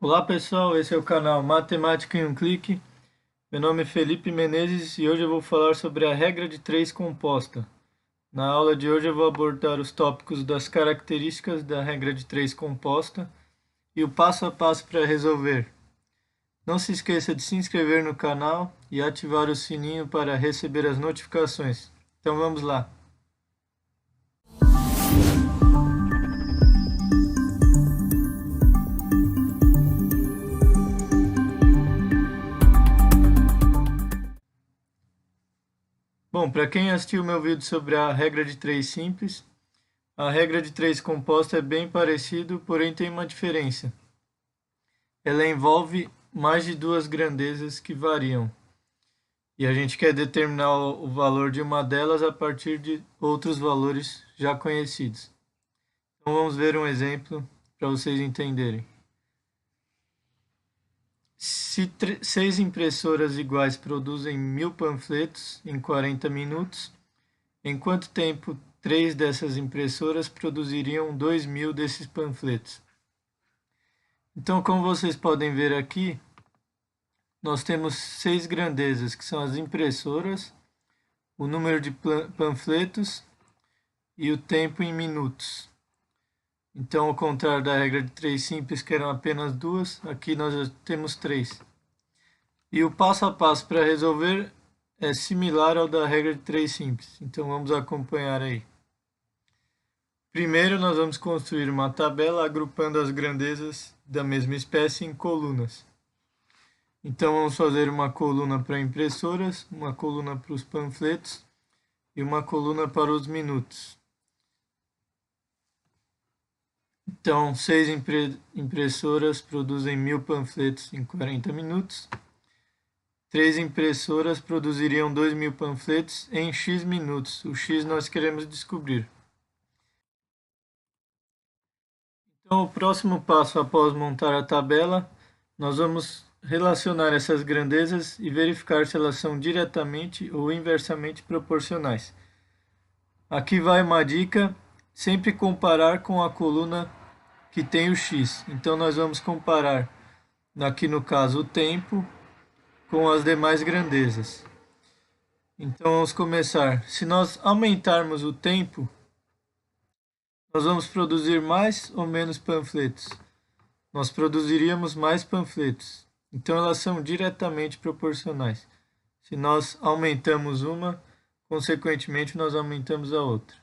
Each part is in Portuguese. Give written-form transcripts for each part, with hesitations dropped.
Olá pessoal, esse é o canal Matemática em um Clique. Meu nome é Felipe Menezes e hoje eu vou falar sobre a regra de 3 composta. Na aula de hoje eu vou abordar os tópicos das características da regra de 3 composta e o passo a passo para resolver. Não se esqueça de se inscrever no canal e ativar o sininho para receber as notificações. Então vamos lá. Bom, para quem assistiu meu vídeo sobre a regra de 3 simples, a regra de 3 composta é bem parecido, porém tem uma diferença. Ela envolve mais de duas grandezas que variam, e a gente quer determinar o valor de uma delas a partir de outros valores já conhecidos. Então vamos ver um exemplo para vocês entenderem. Se 6 impressoras iguais produzem 1000 panfletos em 40 minutos, em quanto tempo 3 dessas impressoras produziriam 2000 desses panfletos? Então, como vocês podem ver aqui, nós temos 6 grandezas, que são as impressoras, o número de panfletos e o tempo em minutos. Então, ao contrário da regra de 3 simples, que eram apenas duas, aqui nós já temos 3. E o passo a passo para resolver é similar ao da regra de 3 simples. Então, vamos acompanhar aí. Primeiro, nós vamos construir uma tabela agrupando as grandezas da mesma espécie em colunas. Então, vamos fazer uma coluna para impressoras, uma coluna para os panfletos e uma coluna para os minutos. Então, 6 impressoras produzem 1000 panfletos em 40 minutos. 3 impressoras produziriam 2000 panfletos em X minutos. O X nós queremos descobrir. Então, o próximo passo após montar a tabela, nós vamos relacionar essas grandezas e verificar se elas são diretamente ou inversamente proporcionais. Aqui vai uma dica: sempre comparar com a coluna que tem o x. Então nós vamos comparar, aqui no caso, o tempo com as demais grandezas. Então vamos começar. Se nós aumentarmos o tempo, nós vamos produzir mais ou menos panfletos? Nós produziríamos mais panfletos. Então elas são diretamente proporcionais. Se nós aumentamos uma, consequentemente nós aumentamos a outra.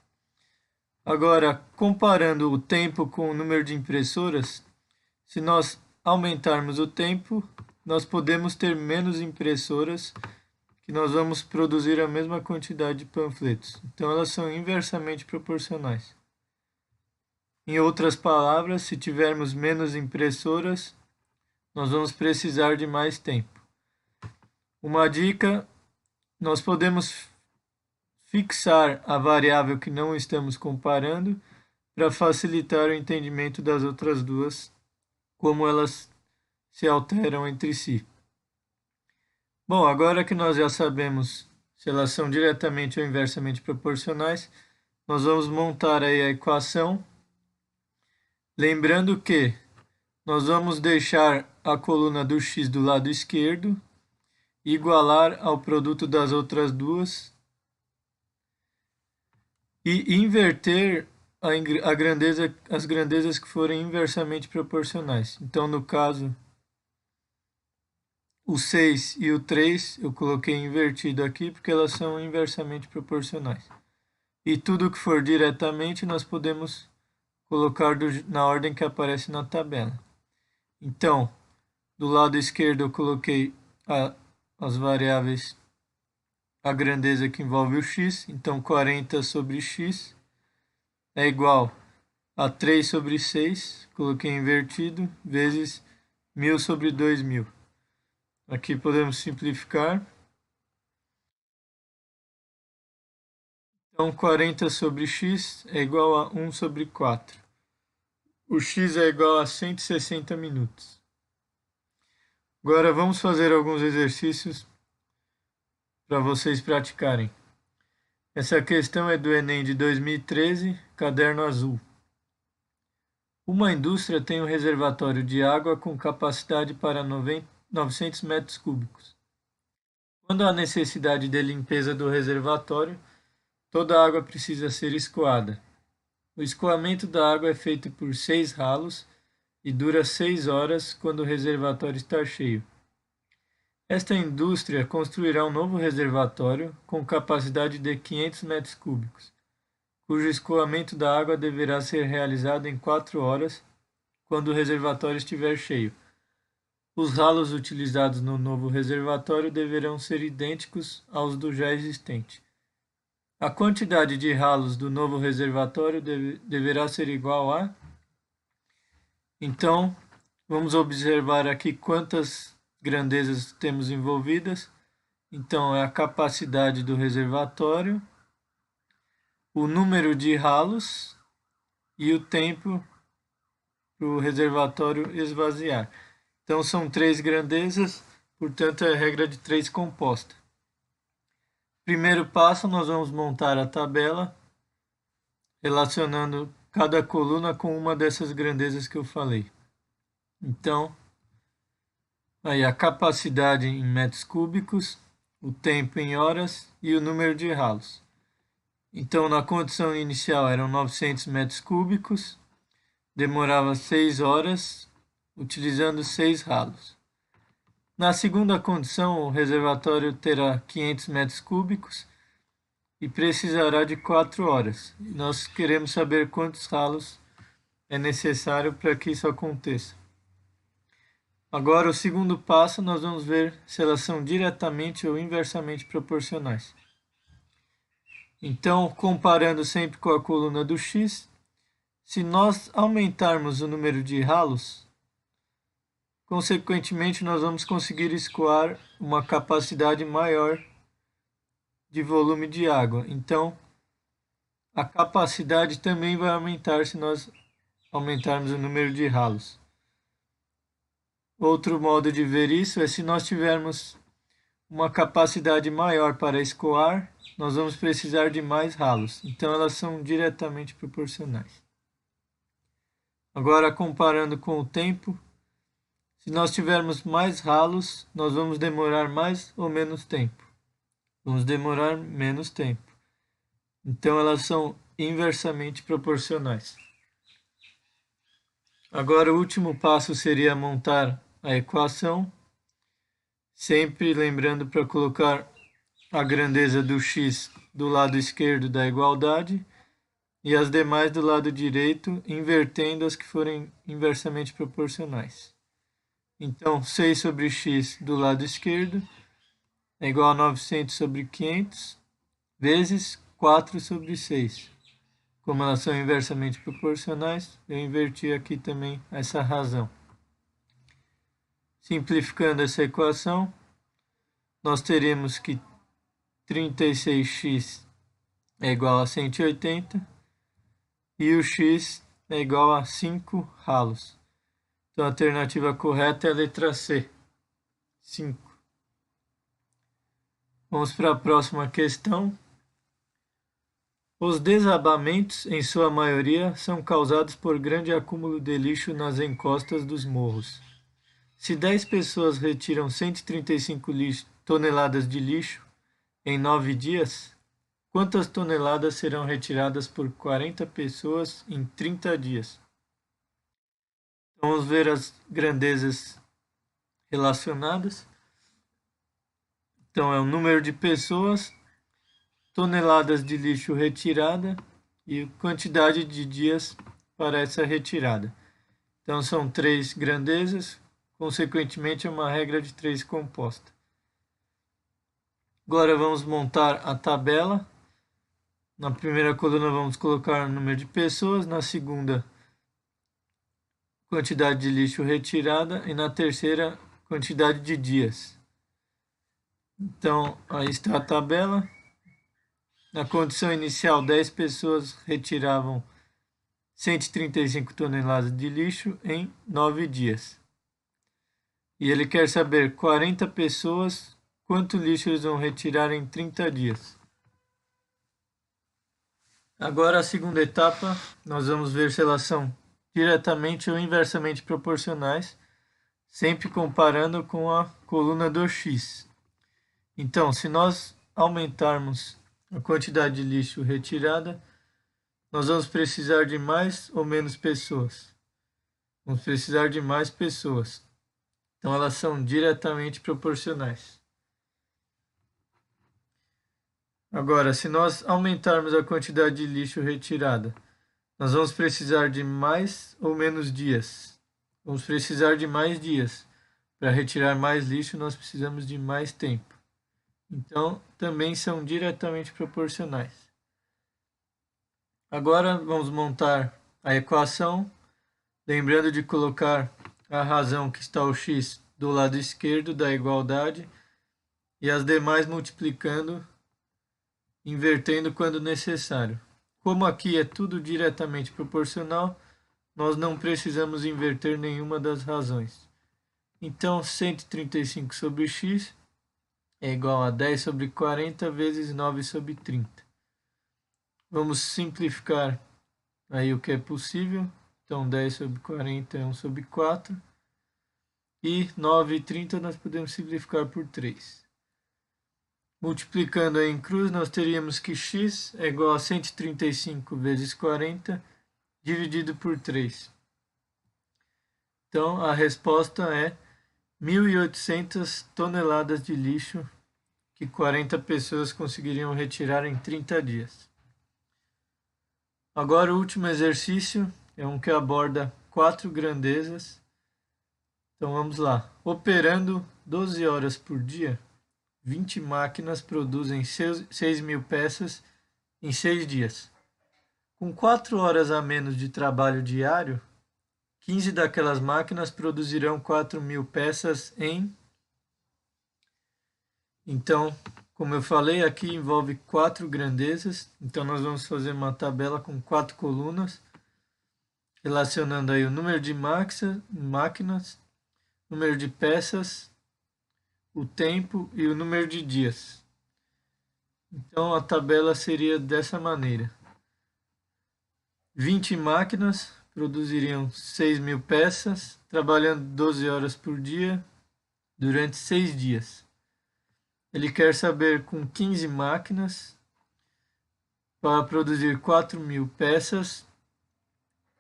Agora, comparando o tempo com o número de impressoras, se nós aumentarmos o tempo, nós podemos ter menos impressoras, que nós vamos produzir a mesma quantidade de panfletos. Então, elas são inversamente proporcionais. Em outras palavras, se tivermos menos impressoras, nós vamos precisar de mais tempo. Uma dica: nós podemos fixar a variável que não estamos comparando para facilitar o entendimento das outras duas, como elas se alteram entre si. Bom, agora que nós já sabemos se elas são diretamente ou inversamente proporcionais, nós vamos montar aí a equação, lembrando que nós vamos deixar a coluna do x do lado esquerdo, igualar ao produto das outras duas e inverter as grandezas que forem inversamente proporcionais. Então, no caso, o 6 e o 3 eu coloquei invertido aqui porque elas são inversamente proporcionais. E tudo que for diretamente nós podemos colocar na ordem que aparece na tabela. Então, do lado esquerdo eu coloquei as variáveis, a grandeza que envolve o x. Então, 40 sobre x é igual a 3 sobre 6, coloquei invertido, vezes 1000 sobre 2000. Aqui podemos simplificar. Então, 40 sobre x é igual a 1 sobre 4. O x é igual a 160 minutos. Agora vamos fazer alguns exercícios para vocês praticarem. Essa questão é do Enem de 2013, caderno azul. Uma indústria tem um reservatório de água com capacidade para 900 metros cúbicos. Quando há necessidade de limpeza do reservatório, toda a água precisa ser escoada. O escoamento da água é feito por 6 ralos e dura 6 horas quando o reservatório está cheio. Esta indústria construirá um novo reservatório com capacidade de 500 metros cúbicos, cujo escoamento da água deverá ser realizado em 4 horas quando o reservatório estiver cheio. Os ralos utilizados no novo reservatório deverão ser idênticos aos do já existente. A quantidade de ralos do novo reservatório deverá ser igual a... Então, vamos observar aqui quantas grandezas temos envolvidas. Então, é a capacidade do reservatório, o número de ralos e o tempo para o reservatório esvaziar. Então, são 3 grandezas, portanto, é a regra de 3 composta. Primeiro passo, nós vamos montar a tabela, relacionando cada coluna com uma dessas grandezas que eu falei. Então, aí a capacidade em metros cúbicos, o tempo em horas e o número de ralos. Então, na condição inicial eram 900 metros cúbicos, demorava 6 horas, utilizando 6 ralos. Na segunda condição, o reservatório terá 500 metros cúbicos e precisará de 4 horas. E nós queremos saber quantos ralos é necessário para que isso aconteça. Agora, o segundo passo, nós vamos ver se elas são diretamente ou inversamente proporcionais. Então, comparando sempre com a coluna do x, se nós aumentarmos o número de ralos, consequentemente, nós vamos conseguir escoar uma capacidade maior de volume de água. Então, a capacidade também vai aumentar se nós aumentarmos o número de ralos. Outro modo de ver isso é se nós tivermos uma capacidade maior para escoar, nós vamos precisar de mais ralos. Então, elas são diretamente proporcionais. Agora, comparando com o tempo, se nós tivermos mais ralos, nós vamos demorar mais ou menos tempo. Vamos demorar menos tempo. Então, elas são inversamente proporcionais. Agora, o último passo seria montar a equação, sempre lembrando para colocar a grandeza do x do lado esquerdo da igualdade e as demais do lado direito, invertendo as que forem inversamente proporcionais. Então, 6 sobre x do lado esquerdo é igual a 900 sobre 500 vezes 4 sobre 6. Como elas são inversamente proporcionais, eu inverti aqui também essa razão. Simplificando essa equação, nós teremos que 36x é igual a 180 e o x é igual a 5 ralos. Então, a alternativa correta é a letra C, 5. Vamos para a próxima questão. Os desabamentos, em sua maioria, são causados por grande acúmulo de lixo nas encostas dos morros. Se 10 pessoas retiram 135 toneladas de lixo em 9 dias, quantas toneladas serão retiradas por 40 pessoas em 30 dias? Vamos ver as grandezas relacionadas. Então, é o número de pessoas, toneladas de lixo retirada e quantidade de dias para essa retirada. Então, são 3 grandezas, consequentemente, é uma regra de 3 composta. Agora, vamos montar a tabela. Na primeira coluna, vamos colocar o número de pessoas, na segunda, quantidade de lixo retirada e na terceira, quantidade de dias. Então, aí está a tabela. Na condição inicial, 10 pessoas retiravam 135 toneladas de lixo em 9 dias. E ele quer saber 40 pessoas, quanto lixo eles vão retirar em 30 dias. Agora, a segunda etapa, nós vamos ver se elas são diretamente ou inversamente proporcionais, sempre comparando com a coluna do x. Então, se nós aumentarmos a quantidade de lixo retirada, nós vamos precisar de mais ou menos pessoas? Vamos precisar de mais pessoas. Então, elas são diretamente proporcionais. Agora, se nós aumentarmos a quantidade de lixo retirada, nós vamos precisar de mais ou menos dias? Vamos precisar de mais dias. Para retirar mais lixo, nós precisamos de mais tempo. Então, também são diretamente proporcionais. Agora, vamos montar a equação, lembrando de colocar a razão que está o x do lado esquerdo da igualdade e as demais multiplicando, invertendo quando necessário. Como aqui é tudo diretamente proporcional, nós não precisamos inverter nenhuma das razões. Então, 135 sobre x é igual a 10 sobre 40 vezes 9 sobre 30. Vamos simplificar aí o que é possível. Então, 10 sobre 40 é 1 sobre 4. E 9 e 30 nós podemos simplificar por 3. Multiplicando aí em cruz, nós teríamos que x é igual a 135 vezes 40 dividido por 3. Então, a resposta é 1.800 toneladas de lixo que 40 pessoas conseguiriam retirar em 30 dias. Agora, o último exercício é um que aborda 4 grandezas. Então, vamos lá. Operando 12 horas por dia, 20 máquinas produzem 6.000 peças em 6 dias. Com 4 horas a menos de trabalho diário, 15 daquelas máquinas produzirão 4.000 peças em... Então, como eu falei, aqui envolve 4 grandezas. Então, nós vamos fazer uma tabela com 4 colunas, relacionando aí o número de máquinas, número de peças, o tempo e o número de dias. Então, a tabela seria dessa maneira. 20 máquinas produziriam 6.000 peças, trabalhando 12 horas por dia, durante 6 dias. Ele quer saber com 15 máquinas, para produzir 4.000 peças,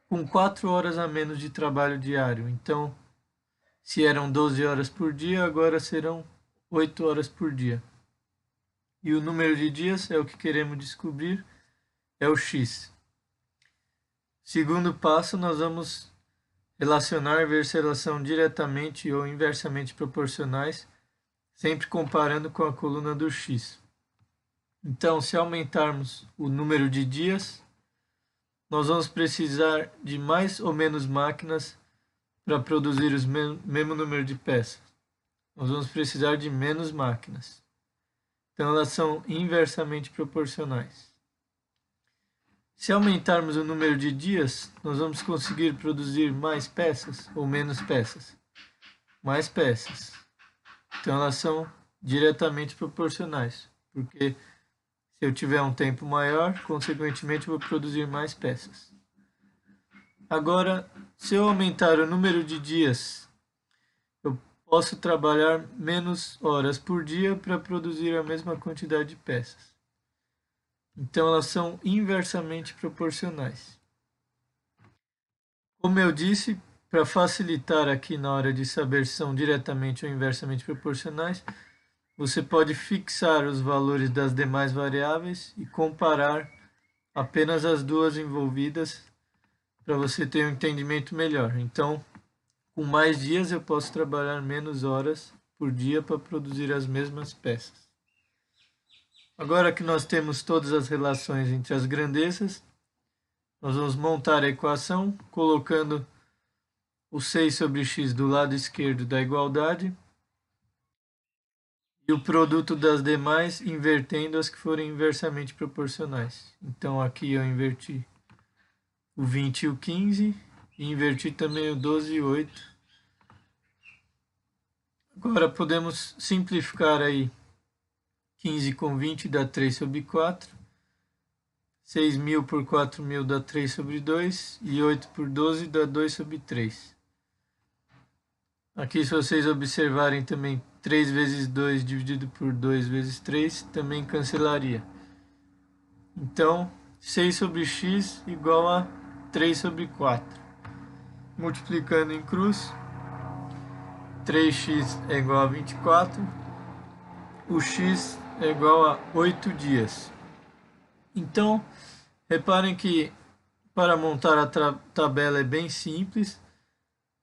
com 4 horas a menos de trabalho diário. Então, se eram 12 horas por dia, agora serão 8 horas por dia. E o número de dias é o que queremos descobrir, é o x. Segundo passo, nós vamos relacionar, ver se elas são diretamente ou inversamente proporcionais, sempre comparando com a coluna do x. Então, se aumentarmos o número de dias, nós vamos precisar de mais ou menos máquinas para produzir o mesmo número de peças. Nós vamos precisar de menos máquinas. Então, elas são inversamente proporcionais. Se aumentarmos o número de dias, nós vamos conseguir produzir mais peças ou menos peças? Mais peças. Então, elas são diretamente proporcionais, porque se eu tiver um tempo maior, consequentemente, eu vou produzir mais peças. Agora, se eu aumentar o número de dias, eu posso trabalhar menos horas por dia para produzir a mesma quantidade de peças. Então, elas são inversamente proporcionais. Como eu disse, para facilitar aqui na hora de saber se são diretamente ou inversamente proporcionais, você pode fixar os valores das demais variáveis e comparar apenas as duas envolvidas para você ter um entendimento melhor. Então, com mais dias eu posso trabalhar menos horas por dia para produzir as mesmas peças. Agora que nós temos todas as relações entre as grandezas, nós vamos montar a equação colocando o 6 sobre x do lado esquerdo da igualdade e o produto das demais invertendo as que forem inversamente proporcionais. Então aqui eu inverti o 20 e o 15 e inverti também o 12 e o 8. Agora podemos simplificar aí 15 com 20 dá 3 sobre 4. 6.000 por 4.000 dá 3 sobre 2 e 8 por 12 dá 2 sobre 3. Aqui, se vocês observarem também, 3 vezes 2 dividido por 2 vezes 3 também cancelaria. Então, 6 sobre x igual a 3 sobre 4. Multiplicando em cruz, 3x é igual a 24. O x é igual a 8 dias. Então, reparem que para montar a tabela é bem simples.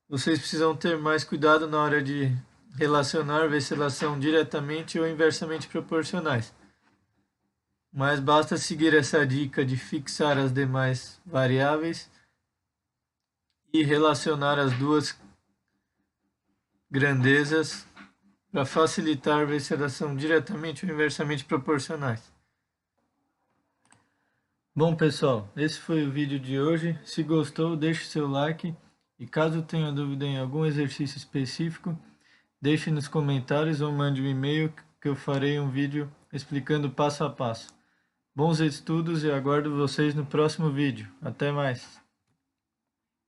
Vocês precisam ter mais cuidado na hora de relacionar, ver se elas são diretamente ou inversamente proporcionais. Mas basta seguir essa dica de fixar as demais variáveis e relacionar as duas grandezas para facilitar ver se elas são diretamente ou inversamente proporcionais. Bom, pessoal, esse foi o vídeo de hoje. Se gostou, deixe seu like. E caso tenha dúvida em algum exercício específico, deixe nos comentários ou mande um e-mail que eu farei um vídeo explicando passo a passo. Bons estudos e aguardo vocês no próximo vídeo. Até mais!